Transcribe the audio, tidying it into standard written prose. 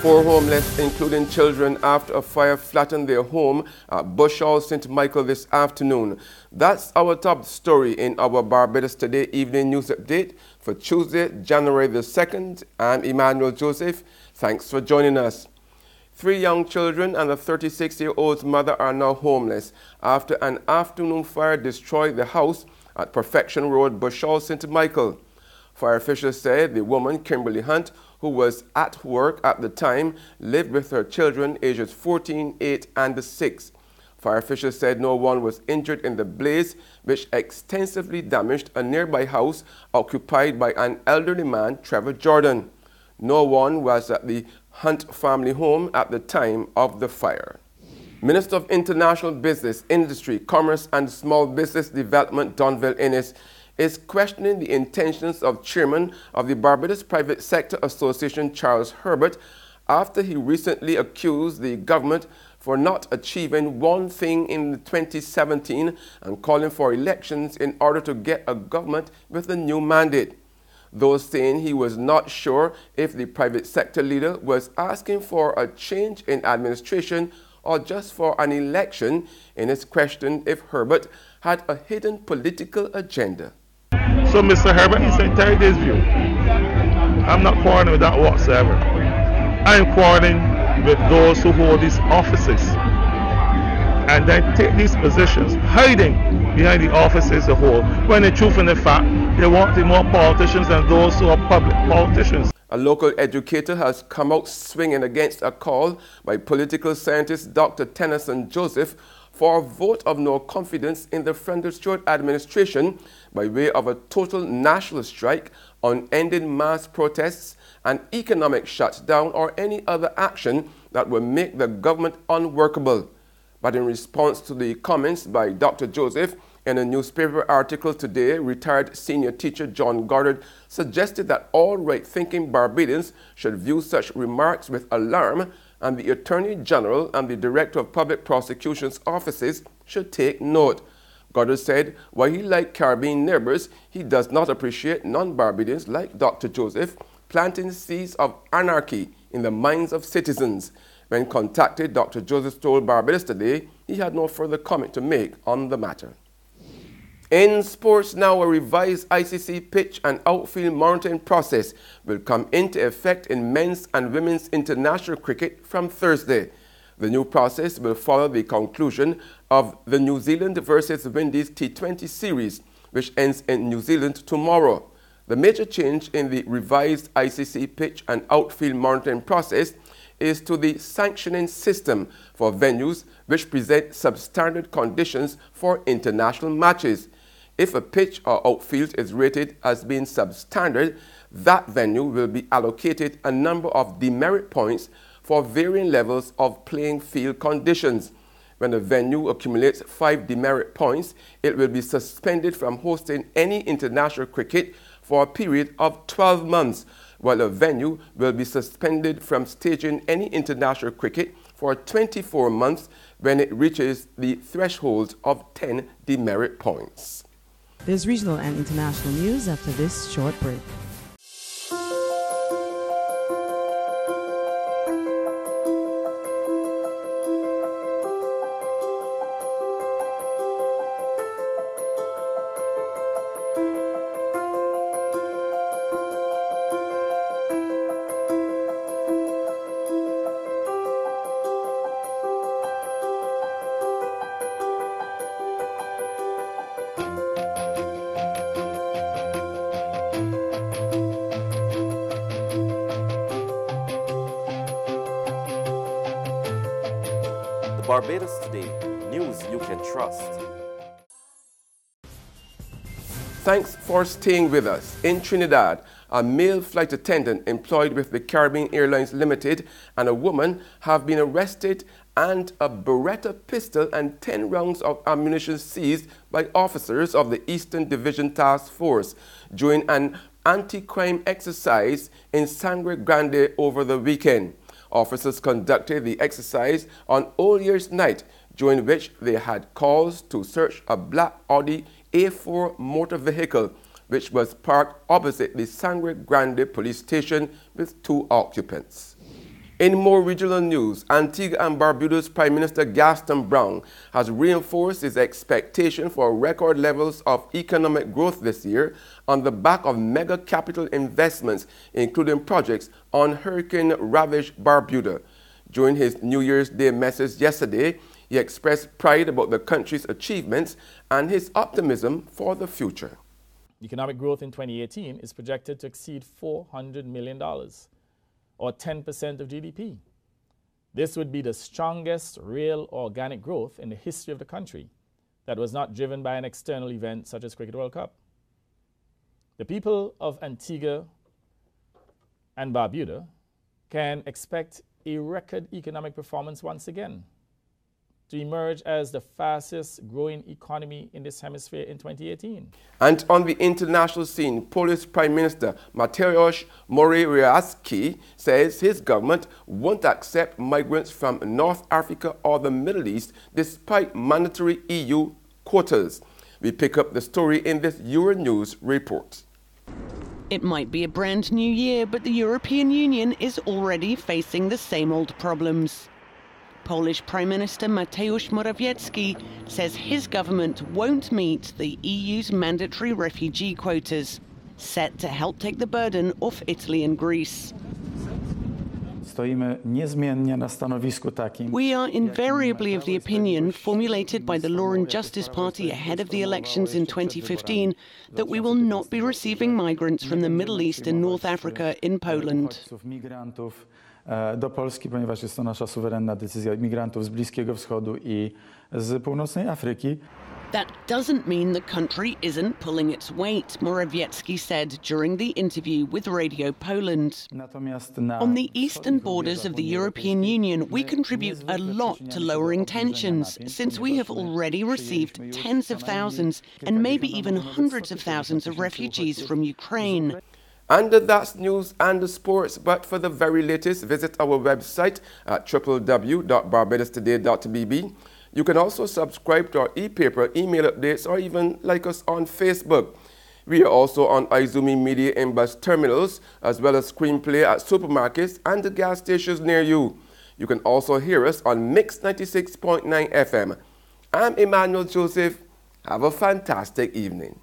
4 homeless, including children, after a fire flattened their home at Bushall, St. Michael this afternoon. That's our top story in our Barbados Today evening news update for Tuesday, January the 2nd. I'm Emmanuel Joseph. Thanks for joining us. 3 young children and a 36-year-old's mother are now homeless after an afternoon fire destroyed the house at Perfection Road, Bushall, St. Michael. Fire officials said the woman, Kimberly Hunt, who was at work at the time, lived with her children ages 14, 8, and 6. Fire officials said no one was injured in the blaze, which extensively damaged a nearby house occupied by an elderly man, Trevor Jordan. No one was at the Hunt family home at the time of the fire. Minister of International Business, Industry, Commerce and Small Business Development, Minister Inniss, is questioning the intentions of Chairman of the Barbados Private Sector Association, Charles Herbert, after he recently accused the government for not achieving one thing in 2017 and calling for elections in order to get a government with a new mandate. Though saying he was not sure if the private sector leader was asking for a change in administration or just for an election, Inniss questioned if Herbert had a hidden political agenda. So Mr. Herbert needs to interrogate his view. I'm not quarreling with that whatsoever. I'm quarreling with those who hold these offices and then take these positions, hiding behind the offices of hold, when the truth and the fact, they want more politicians than those who are public politicians. A local educator has come out swinging against a call by political scientist Dr. Tennyson Joseph for a vote of no confidence in the Friendly Stewart administration by way of a total national strike on ending mass protests, an economic shutdown, or any other action that will make the government unworkable. But in response to the comments by Dr. Joseph, in a newspaper article today, retired senior teacher John Goddard suggested that all right-thinking Barbadians should view such remarks with alarm, and the Attorney General and the Director of Public Prosecutions offices should take note. Goddard said, while he liked Caribbean neighbors, he does not appreciate non-Barbadians like Dr. Joseph planting seeds of anarchy in the minds of citizens. When contacted, Dr. Joseph told Barbados Today he had no further comment to make on the matter. In sports now, a revised ICC pitch and outfield monitoring process will come into effect in men's and women's international cricket from Thursday. The new process will follow the conclusion of the New Zealand versus Windies T20 series, which ends in New Zealand tomorrow. The major change in the revised ICC pitch and outfield monitoring process is to the sanctioning system for venues which present substandard conditions for international matches. If a pitch or outfield is rated as being substandard, that venue will be allocated a number of demerit points for varying levels of playing field conditions. When a venue accumulates 5 demerit points, it will be suspended from hosting any international cricket for a period of 12 months, while a venue will be suspended from staging any international cricket for 24 months when it reaches the threshold of 10 demerit points. There's regional and international news after this short break. Barbados Today, news you can trust. Thanks for staying with us. In Trinidad, a male flight attendant employed with the Caribbean Airlines Limited and a woman have been arrested and a Beretta pistol and 10 rounds of ammunition seized by officers of the Eastern Division Task Force during an anti-crime exercise in Sangre Grande over the weekend. Officers conducted the exercise on Old Year's night, during which they had cause to search a black Audi A4 motor vehicle, which was parked opposite the Sangre Grande police station with 2 occupants. In more regional news, Antigua and Barbados Prime Minister Gaston Brown has reinforced his expectation for record levels of economic growth this year on the back of mega capital investments, including projects on hurricane-ravaged Barbuda. During his New Year's Day message yesterday, he expressed pride about the country's achievements and his optimism for the future. Economic growth in 2018 is projected to exceed $400 million. Or 10% of GDP. This would be the strongest real organic growth in the history of the country that was not driven by an external event such as Cricket World Cup. The people of Antigua and Barbuda can expect a record economic performance once again to emerge as the fastest growing economy in this hemisphere in 2018. And on the international scene, Polish Prime Minister Mateusz Morawiecki says his government won't accept migrants from North Africa or the Middle East despite mandatory EU quotas. We pick up the story in this Euronews report. It might be a brand new year, but the European Union is already facing the same old problems. Polish Prime Minister Mateusz Morawiecki says his government won't meet the EU's mandatory refugee quotas, set to help take the burden off Italy and Greece. We are invariably of the opinion formulated by the Law and Justice Party ahead of the elections in 2015 that we will not be receiving migrants from the Middle East and North Africa in Poland. Do Polski, ponieważ jest to nasza suwerenna decyzja migrantów z Bliskiego Wschodu i z Północnej Afryki. That doesn't mean the country isn't pulling its weight, Morawiecki said during the interview with Radio Poland. On the eastern borders of the European Union, we contribute a lot to lowering tensions, since we have already received tens of thousands and maybe even hundreds of thousands of refugees from Ukraine. And that's news and the sports, but for the very latest, visit our website at www.barbadostoday.bb. You can also subscribe to our e-paper, email updates, or even like us on Facebook. We are also on Izumi Media in bus terminals, as well as Screenplay at supermarkets and the gas stations near you. You can also hear us on Mix 96.9 FM. I'm Emmanuel Joseph. Have a fantastic evening.